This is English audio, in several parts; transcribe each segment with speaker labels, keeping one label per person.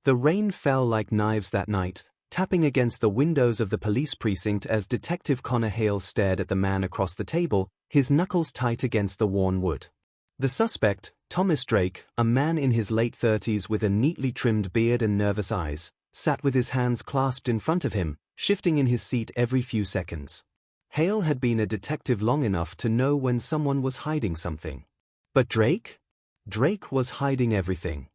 Speaker 1: The rain fell like knives that night, tapping against the windows of the police precinct as Detective Connor Hale stared at the man across the table, his knuckles tight against the worn wood. The suspect, Thomas Drake, a man in his late 30s with a neatly trimmed beard and nervous eyes, sat with his hands clasped in front of him, shifting in his seat every few seconds. Hale had been a detective long enough to know when someone was hiding something. But Drake? Drake was hiding everything.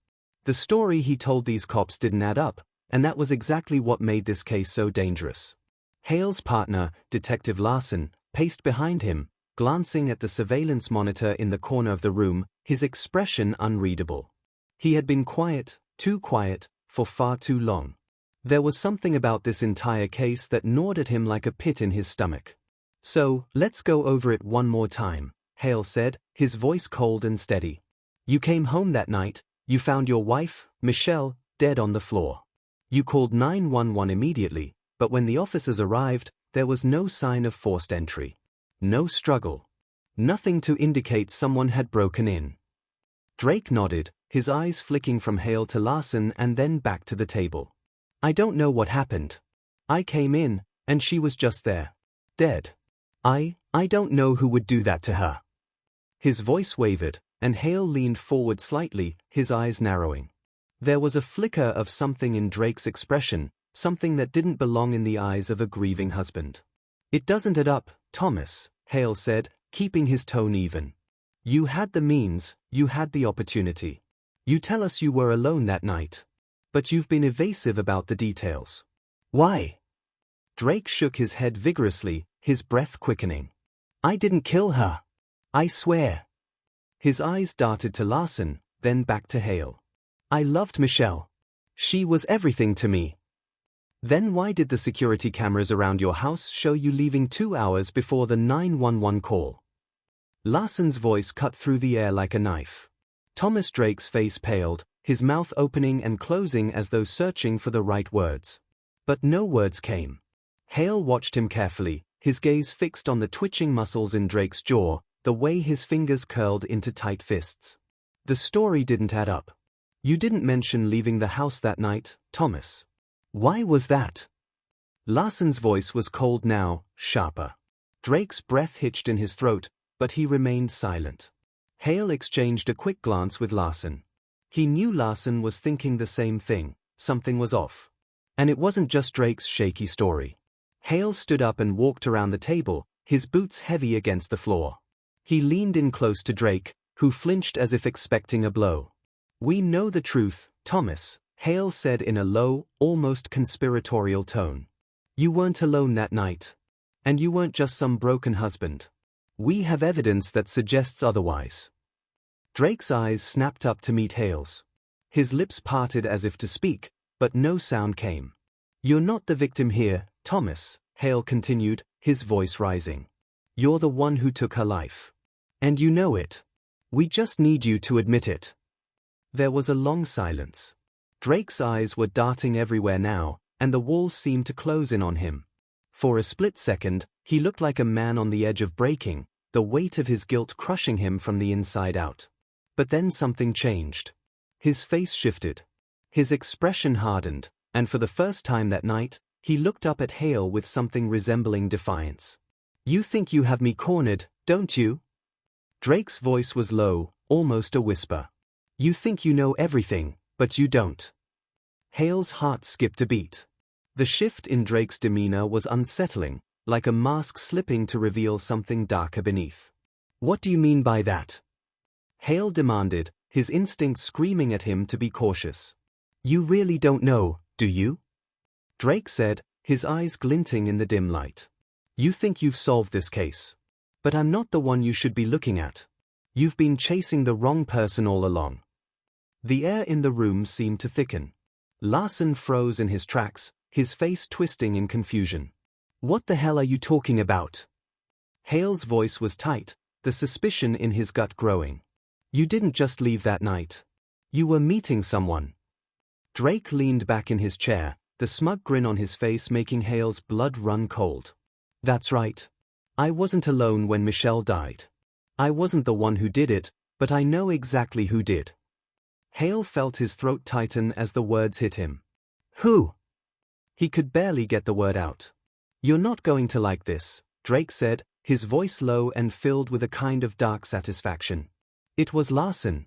Speaker 1: The story he told these cops didn't add up, and that was exactly what made this case so dangerous. Hale's partner, Detective Larson, paced behind him, glancing at the surveillance monitor in the corner of the room, his expression unreadable. He had been quiet, too quiet, for far too long. There was something about this entire case that gnawed at him like a pit in his stomach. "So, let's go over it one more time," Hale said, his voice cold and steady. "You came home that night, you found your wife, Michelle, dead on the floor. You called 911 immediately, but when the officers arrived, there was no sign of forced entry. No struggle. Nothing to indicate someone had broken in." Drake nodded, his eyes flicking from Hale to Larson and then back to the table. "I don't know what happened. I came in, and she was just there. Dead. I don't know who would do that to her." His voice wavered, and Hale leaned forward slightly, his eyes narrowing. There was a flicker of something in Drake's expression, something that didn't belong in the eyes of a grieving husband. "It doesn't add up, Thomas," Hale said, keeping his tone even. "You had the means, you had the opportunity. You tell us you were alone that night. But you've been evasive about the details. Why?" Drake shook his head vigorously, his breath quickening. "I didn't kill her. I swear." His eyes darted to Larson, then back to Hale. "I loved Michelle. She was everything to me." "Then why did the security cameras around your house show you leaving 2 hours before the 911 call?" Larson's voice cut through the air like a knife. Thomas Drake's face paled, his mouth opening and closing as though searching for the right words. But no words came. Hale watched him carefully, his gaze fixed on the twitching muscles in Drake's jaw, the way his fingers curled into tight fists. "The story didn't add up. You didn't mention leaving the house that night, Thomas. Why was that?" Larson's voice was cold now, sharper. Drake's breath hitched in his throat, but he remained silent. Hale exchanged a quick glance with Larson. He knew Larson was thinking the same thing, something was off. And it wasn't just Drake's shaky story. Hale stood up and walked around the table, his boots heavy against the floor. He leaned in close to Drake, who flinched as if expecting a blow. "We know the truth, Thomas," Hale said in a low, almost conspiratorial tone. "You weren't alone that night. And you weren't just some broken husband. We have evidence that suggests otherwise." Drake's eyes snapped up to meet Hale's. His lips parted as if to speak, but no sound came. "You're not the victim here, Thomas," Hale continued, his voice rising. "You're the one who took her life. And you know it. We just need you to admit it." There was a long silence. Drake's eyes were darting everywhere now, and the walls seemed to close in on him. For a split second, he looked like a man on the edge of breaking, the weight of his guilt crushing him from the inside out. But then something changed. His face shifted. His expression hardened, and for the first time that night, he looked up at Hale with something resembling defiance. "You think you have me cornered, don't you?" Drake's voice was low, almost a whisper. "You think you know everything, but you don't." Hale's heart skipped a beat. The shift in Drake's demeanor was unsettling, like a mask slipping to reveal something darker beneath. "What do you mean by that?" Hale demanded, his instincts screaming at him to be cautious. "You really don't know, do you?" Drake said, his eyes glinting in the dim light. "You think you've solved this case. But I'm not the one you should be looking at. You've been chasing the wrong person all along." The air in the room seemed to thicken. Larson froze in his tracks, his face twisting in confusion. "What the hell are you talking about?" Hale's voice was tight, the suspicion in his gut growing. "You didn't just leave that night. You were meeting someone." Drake leaned back in his chair, the smug grin on his face making Hale's blood run cold. "That's right. I wasn't alone when Michelle died. I wasn't the one who did it, but I know exactly who did." Hale felt his throat tighten as the words hit him. Who? He could barely get the word out. You're not going to like this, Drake said, his voice low and filled with a kind of dark satisfaction. It was Larson.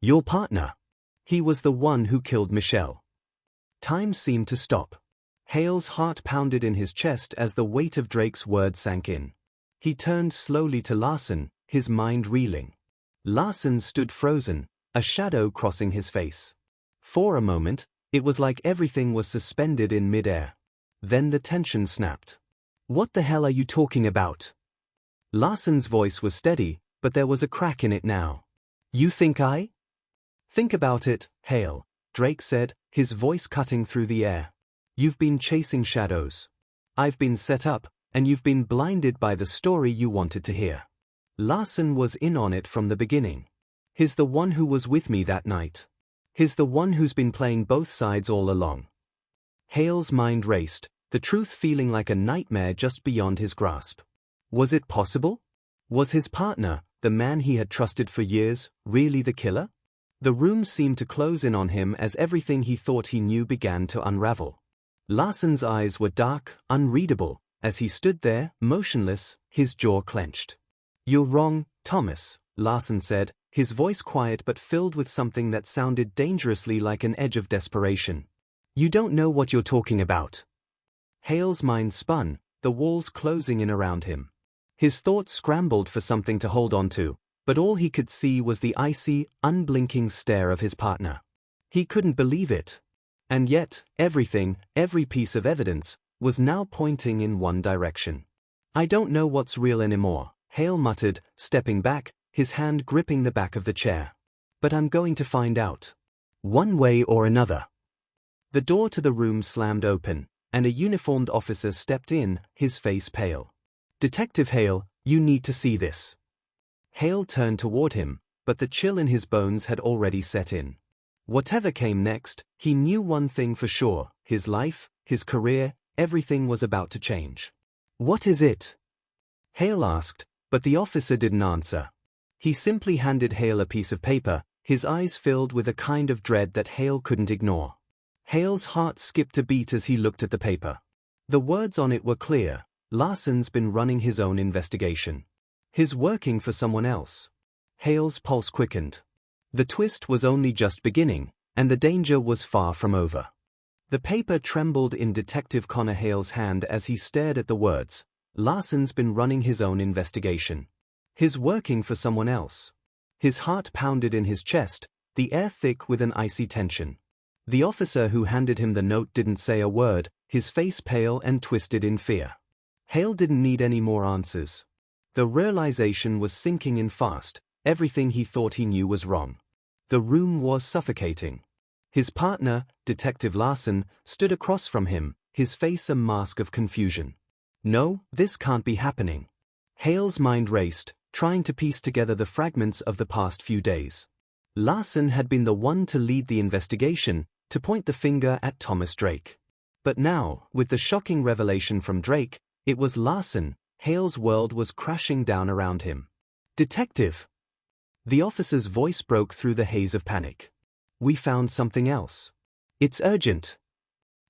Speaker 1: Your partner. He was the one who killed Michelle. Time seemed to stop. Hale's heart pounded in his chest as the weight of Drake's words sank in. He turned slowly to Larson, his mind reeling. Larson stood frozen, a shadow crossing his face. For a moment, it was like everything was suspended in mid-air. Then the tension snapped. What the hell are you talking about? Larson's voice was steady, but there was a crack in it now. You think I? Think about it, Hale, Drake said, his voice cutting through the air. You've been chasing shadows. I've been set up, and you've been blinded by the story you wanted to hear. Larson was in on it from the beginning. He's the one who was with me that night. He's the one who's been playing both sides all along. Hale's mind raced, the truth feeling like a nightmare just beyond his grasp. Was it possible? Was his partner, the man he had trusted for years, really the killer? The room seemed to close in on him as everything he thought he knew began to unravel. Larson's eyes were dark, unreadable, as he stood there, motionless, his jaw clenched. You're wrong, Thomas, Larson said, his voice quiet but filled with something that sounded dangerously like an edge of desperation. You don't know what you're talking about. Hale's mind spun, the walls closing in around him. His thoughts scrambled for something to hold on to, but all he could see was the icy, unblinking stare of his partner. He couldn't believe it. And yet, everything, every piece of evidence, was now pointing in one direction. I don't know what's real anymore, Hale muttered, stepping back, his hand gripping the back of the chair. But I'm going to find out. One way or another. The door to the room slammed open, and a uniformed officer stepped in, his face pale. Detective Hale, you need to see this. Hale turned toward him, but the chill in his bones had already set in. Whatever came next, he knew one thing for sure, his life, his career, everything was about to change. What is it? Hale asked, but the officer didn't answer. He simply handed Hale a piece of paper, his eyes filled with a kind of dread that Hale couldn't ignore. Hale's heart skipped a beat as he looked at the paper. The words on it were clear. Larson's been running his own investigation. He's working for someone else. Hale's pulse quickened. The twist was only just beginning, and the danger was far from over. The paper trembled in Detective Connor Hale's hand as he stared at the words. Larson's been running his own investigation. He's working for someone else. His heart pounded in his chest, the air thick with an icy tension. The officer who handed him the note didn't say a word, his face pale and twisted in fear. Hale didn't need any more answers. The realization was sinking in fast, everything he thought he knew was wrong. The room was suffocating. His partner, Detective Larson, stood across from him, his face a mask of confusion. No, this can't be happening. Hale's mind raced, trying to piece together the fragments of the past few days. Larson had been the one to lead the investigation, to point the finger at Thomas Drake. But now, with the shocking revelation from Drake, it was Larson. Hale's world was crashing down around him. Detective! The officer's voice broke through the haze of panic. We found something else. It's urgent.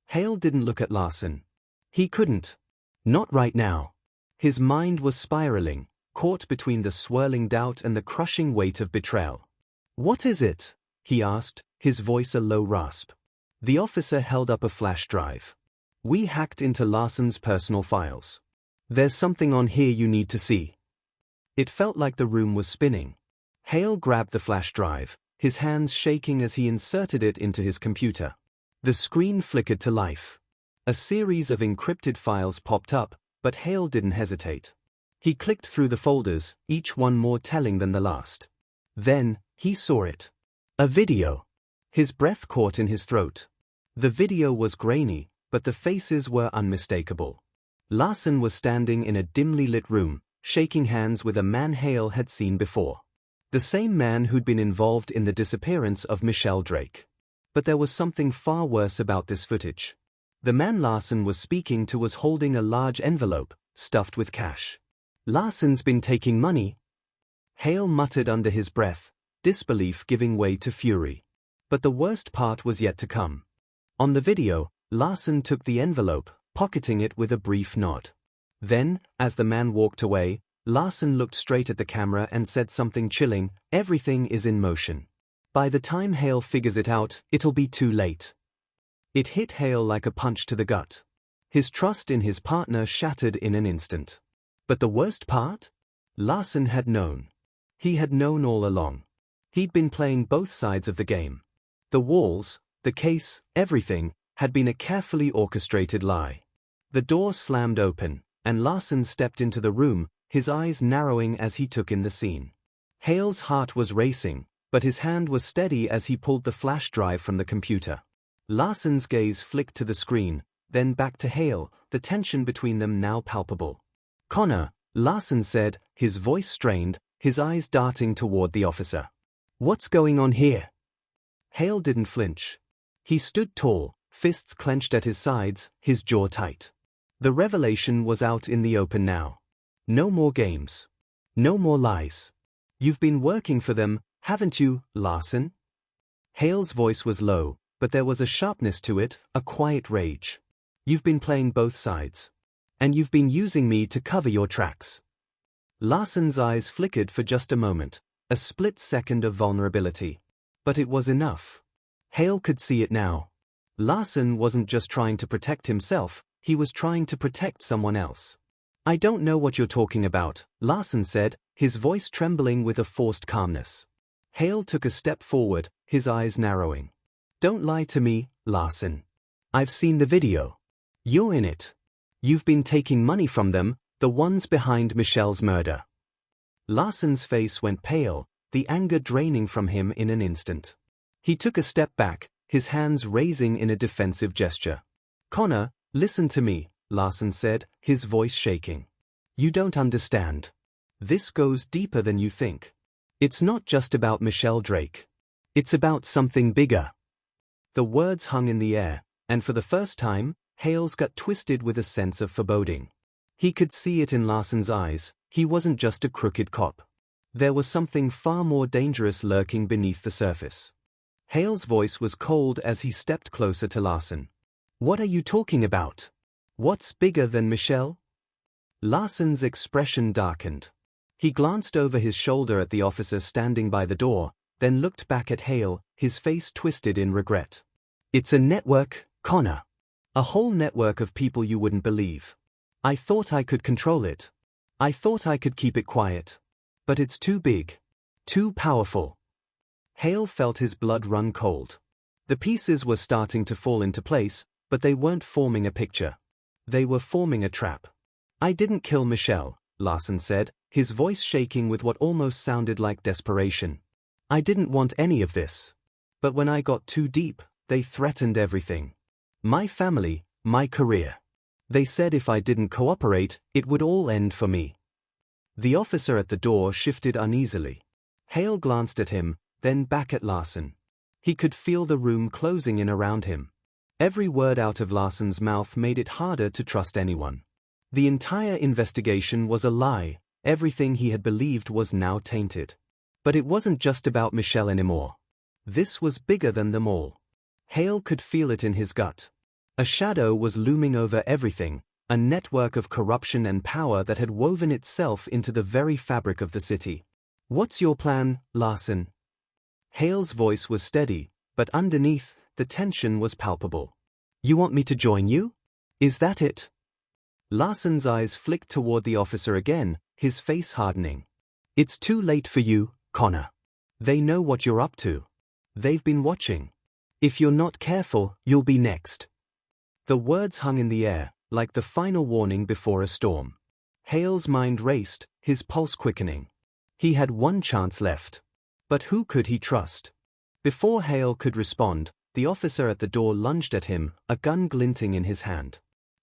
Speaker 1: Hale didn't look at Larson. He couldn't. Not right now. His mind was spiraling, caught between the swirling doubt and the crushing weight of betrayal. What is it? He asked, his voice a low rasp. The officer held up a flash drive. We hacked into Larson's personal files. There's something on here you need to see. It felt like the room was spinning. Hale grabbed the flash drive, his hands shaking as he inserted it into his computer. The screen flickered to life. A series of encrypted files popped up, but Hale didn't hesitate. He clicked through the folders, each one more telling than the last. Then, he saw it. A video. His breath caught in his throat. The video was grainy, but the faces were unmistakable. Larson was standing in a dimly lit room, shaking hands with a man Hale had seen before. The same man who'd been involved in the disappearance of Michelle Drake. But there was something far worse about this footage. The man Larson was speaking to was holding a large envelope, stuffed with cash. Larson's been taking money. Hale muttered under his breath, disbelief giving way to fury. But the worst part was yet to come. On the video, Larson took the envelope, pocketing it with a brief nod. Then, as the man walked away, Larson looked straight at the camera and said something chilling: "Everything is in motion. By the time Hale figures it out, it'll be too late." It hit Hale like a punch to the gut. His trust in his partner shattered in an instant. But the worst part? Larson had known. He had known all along. He'd been playing both sides of the game. The walls, the case, everything, had been a carefully orchestrated lie. The door slammed open, and Larson stepped into the room, his eyes narrowing as he took in the scene. Hale's heart was racing, but his hand was steady as he pulled the flash drive from the computer. Larson's gaze flicked to the screen, then back to Hale, the tension between them now palpable. "Connor," Larson said, his voice strained, his eyes darting toward the officer. "What's going on here?" Hale didn't flinch. He stood tall, fists clenched at his sides, his jaw tight. The revelation was out in the open now. No more games. No more lies. "You've been working for them, haven't you, Larson?" Hale's voice was low, but there was a sharpness to it, a quiet rage. "You've been playing both sides. And you've been using me to cover your tracks." Larson's eyes flickered for just a moment, a split second of vulnerability. But it was enough. Hale could see it now. Larson wasn't just trying to protect himself, he was trying to protect someone else. "I don't know what you're talking about," Larson said, his voice trembling with a forced calmness. Hale took a step forward, his eyes narrowing. "Don't lie to me, Larson. I've seen the video. You're in it. You've been taking money from them, the ones behind Michelle's murder." Larson's face went pale, the anger draining from him in an instant. He took a step back, his hands raising in a defensive gesture. "Connor, listen to me," Larson said, his voice shaking. "You don't understand. This goes deeper than you think. It's not just about Michelle Drake. It's about something bigger." The words hung in the air, and for the first time, Hale's gut twisted with a sense of foreboding. He could see it in Larson's eyes, he wasn't just a crooked cop. There was something far more dangerous lurking beneath the surface. Hale's voice was cold as he stepped closer to Larson. "What are you talking about? What's bigger than Michelle?" Larson's expression darkened. He glanced over his shoulder at the officer standing by the door, then looked back at Hale, his face twisted in regret. "It's a network, Connor. A whole network of people you wouldn't believe. I thought I could control it. I thought I could keep it quiet. But it's too big. Too powerful." Hale felt his blood run cold. The pieces were starting to fall into place, but they weren't forming a picture. They were forming a trap. "I didn't kill Michelle," Larson said, his voice shaking with what almost sounded like desperation. "I didn't want any of this. But when I got too deep, they threatened everything. My family, my career. They said if I didn't cooperate, it would all end for me." The officer at the door shifted uneasily. Hale glanced at him, then back at Larson. He could feel the room closing in around him. Every word out of Larson's mouth made it harder to trust anyone. The entire investigation was a lie, everything he had believed was now tainted. But it wasn't just about Michelle anymore. This was bigger than them all. Hale could feel it in his gut. A shadow was looming over everything, a network of corruption and power that had woven itself into the very fabric of the city. "What's your plan, Larson?" Hale's voice was steady, but underneath, the tension was palpable. "You want me to join you? Is that it?" Larson's eyes flicked toward the officer again, his face hardening. "It's too late for you, Connor. They know what you're up to. They've been watching. If you're not careful, you'll be next." The words hung in the air, like the final warning before a storm. Hale's mind raced, his pulse quickening. He had one chance left. But who could he trust? Before Hale could respond, the officer at the door lunged at him, a gun glinting in his hand.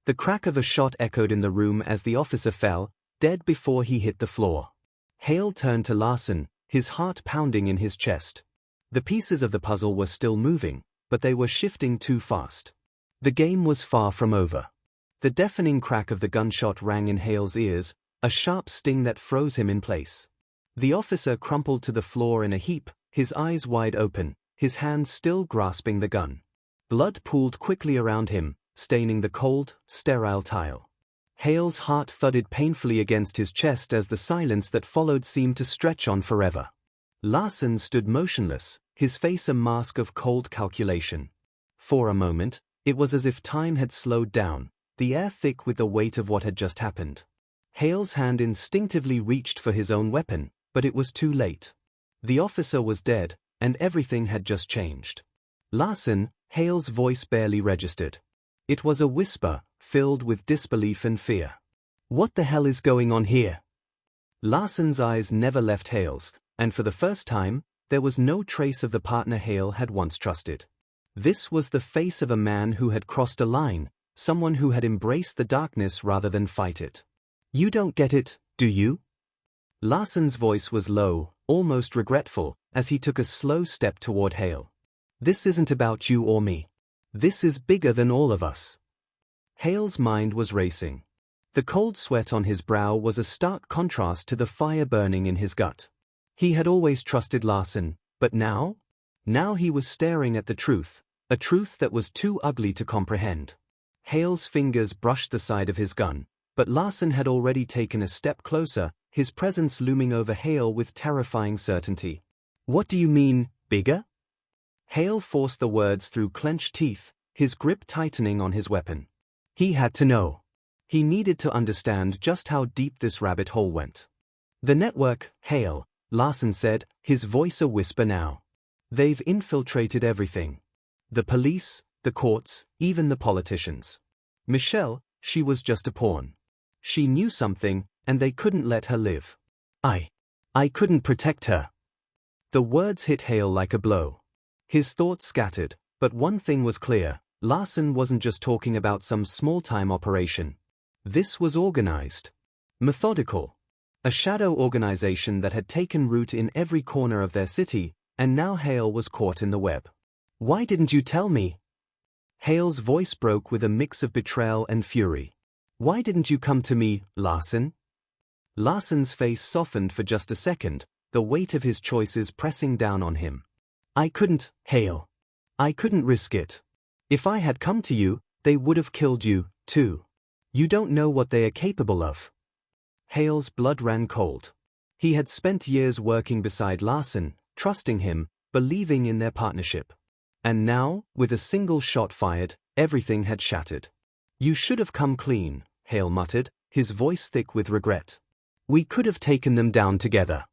Speaker 1: The crack of a shot echoed in the room as the officer fell, dead before he hit the floor. Hale turned to Larson, his heart pounding in his chest. The pieces of the puzzle were still moving, but they were shifting too fast. The game was far from over. The deafening crack of the gunshot rang in Hale's ears, a sharp sting that froze him in place. The officer crumpled to the floor in a heap, his eyes wide open, his hand still grasping the gun. Blood pooled quickly around him, staining the cold, sterile tile. Hale's heart thudded painfully against his chest as the silence that followed seemed to stretch on forever. Larson stood motionless, his face a mask of cold calculation. For a moment, it was as if time had slowed down, the air thick with the weight of what had just happened. Hale's hand instinctively reached for his own weapon, but it was too late. The officer was dead, and everything had just changed. Larson, Hale's voice barely registered. It was a whisper, filled with disbelief and fear. "What the hell is going on here?" Larson's eyes never left Hale's, and for the first time, there was no trace of the partner Hale had once trusted. This was the face of a man who had crossed a line, someone who had embraced the darkness rather than fight it. "You don't get it, do you?" Larson's voice was low, almost regretful, as he took a slow step toward Hale. "This isn't about you or me. This is bigger than all of us." Hale's mind was racing. The cold sweat on his brow was a stark contrast to the fire burning in his gut. He had always trusted Larson, but now? Now he was staring at the truth, a truth that was too ugly to comprehend. Hale's fingers brushed the side of his gun, but Larson had already taken a step closer, his presence looming over Hale with terrifying certainty. "What do you mean, bigger?" Hale forced the words through clenched teeth, his grip tightening on his weapon. He had to know. He needed to understand just how deep this rabbit hole went. "The network, Hale," Larson said, his voice a whisper now. "They've infiltrated everything. The police, the courts, even the politicians. Michelle, she was just a pawn. She knew something, and they couldn't let her live. I couldn't protect her." The words hit Hale like a blow. His thoughts scattered, but one thing was clear: Larson wasn't just talking about some small-time operation. This was organized. Methodical. A shadow organization that had taken root in every corner of their city, and now Hale was caught in the web. "Why didn't you tell me?" Hale's voice broke with a mix of betrayal and fury. "Why didn't you come to me, Larson?" Larson's face softened for just a second, the weight of his choices pressing down on him. "I couldn't, Hale. I couldn't risk it. If I had come to you, they would have killed you, too. You don't know what they are capable of." Hale's blood ran cold. He had spent years working beside Larson, trusting him, believing in their partnership. And now, with a single shot fired, everything had shattered. "You should have come clean," Hale muttered, his voice thick with regret. "We could have taken them down together."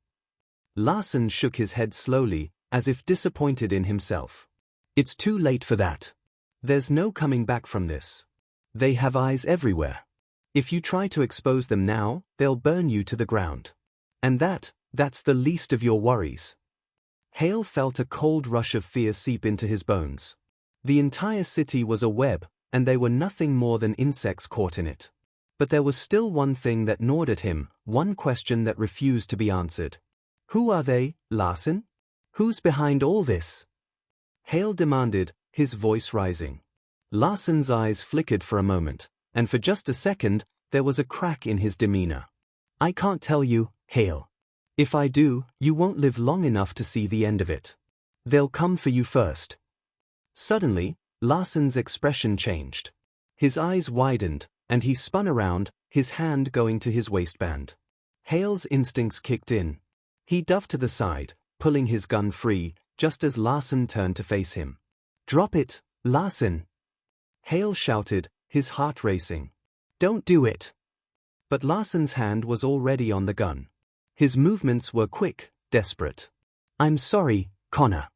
Speaker 1: Larson shook his head slowly, as if disappointed in himself. "It's too late for that. There's no coming back from this. They have eyes everywhere. If you try to expose them now, they'll burn you to the ground. And that's the least of your worries." Hale felt a cold rush of fear seep into his bones. The entire city was a web, and they were nothing more than insects caught in it. But there was still one thing that gnawed at him, one question that refused to be answered. "Who are they, Larson? Who's behind all this?" Hale demanded, his voice rising. Larson's eyes flickered for a moment, and for just a second, there was a crack in his demeanor. "I can't tell you, Hale. If I do, you won't live long enough to see the end of it. They'll come for you first." Suddenly, Larson's expression changed. His eyes widened, and he spun around, his hand going to his waistband. Hale's instincts kicked in. He dove to the side, pulling his gun free, just as Larson turned to face him. "Drop it, Larson!" Hale shouted, his heart racing. "Don't do it!" But Larson's hand was already on the gun. His movements were quick, desperate. "I'm sorry, Connor.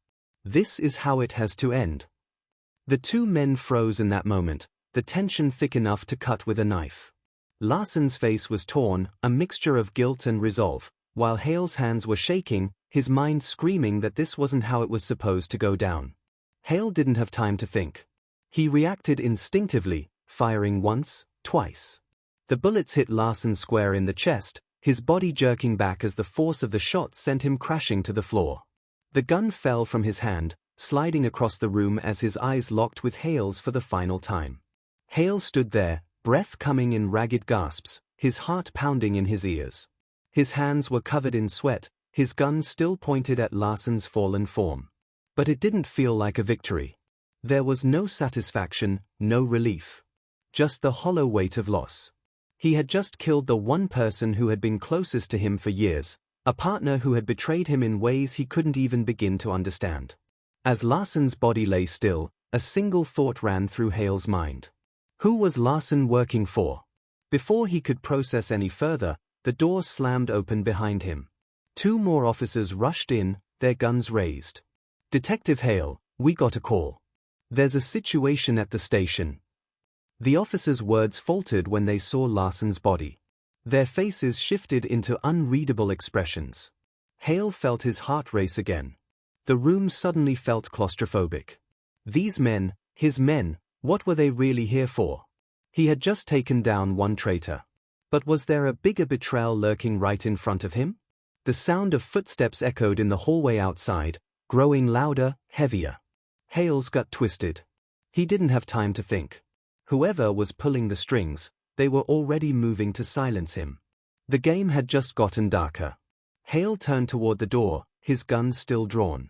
Speaker 1: This is how it has to end." The two men froze in that moment, the tension thick enough to cut with a knife. Larson's face was torn, a mixture of guilt and resolve, while Hale's hands were shaking, his mind screaming that this wasn't how it was supposed to go down. Hale didn't have time to think. He reacted instinctively, firing once, twice. The bullets hit Larson square in the chest, his body jerking back as the force of the shot sent him crashing to the floor. The gun fell from his hand, sliding across the room as his eyes locked with Hale's for the final time. Hale stood there, breath coming in ragged gasps, his heart pounding in his ears. His hands were covered in sweat, his gun still pointed at Larson's fallen form. But it didn't feel like a victory. There was no satisfaction, no relief. Just the hollow weight of loss. He had just killed the one person who had been closest to him for years, a partner who had betrayed him in ways he couldn't even begin to understand. As Larson's body lay still, a single thought ran through Hale's mind. Who was Larson working for? Before he could process any further, the door slammed open behind him. 2 more officers rushed in, their guns raised. "Detective Hale, we got a call. There's a situation at the station." The officers' words faltered when they saw Larson's body. Their faces shifted into unreadable expressions. Hale felt his heart race again. The room suddenly felt claustrophobic. These men, his men, what were they really here for? He had just taken down one traitor. But was there a bigger betrayal lurking right in front of him? The sound of footsteps echoed in the hallway outside, growing louder, heavier. Hale's gut twisted. He didn't have time to think. Whoever was pulling the strings, they were already moving to silence him. The game had just gotten darker. Hale turned toward the door, his gun still drawn.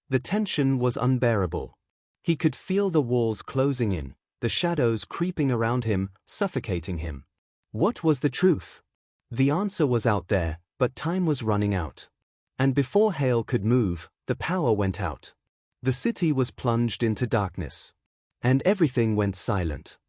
Speaker 1: The tension was unbearable. He could feel the walls closing in, the shadows creeping around him, suffocating him. What was the truth? The answer was out there, but time was running out. And before Hale could move, the power went out. The city was plunged into darkness. And everything went silent.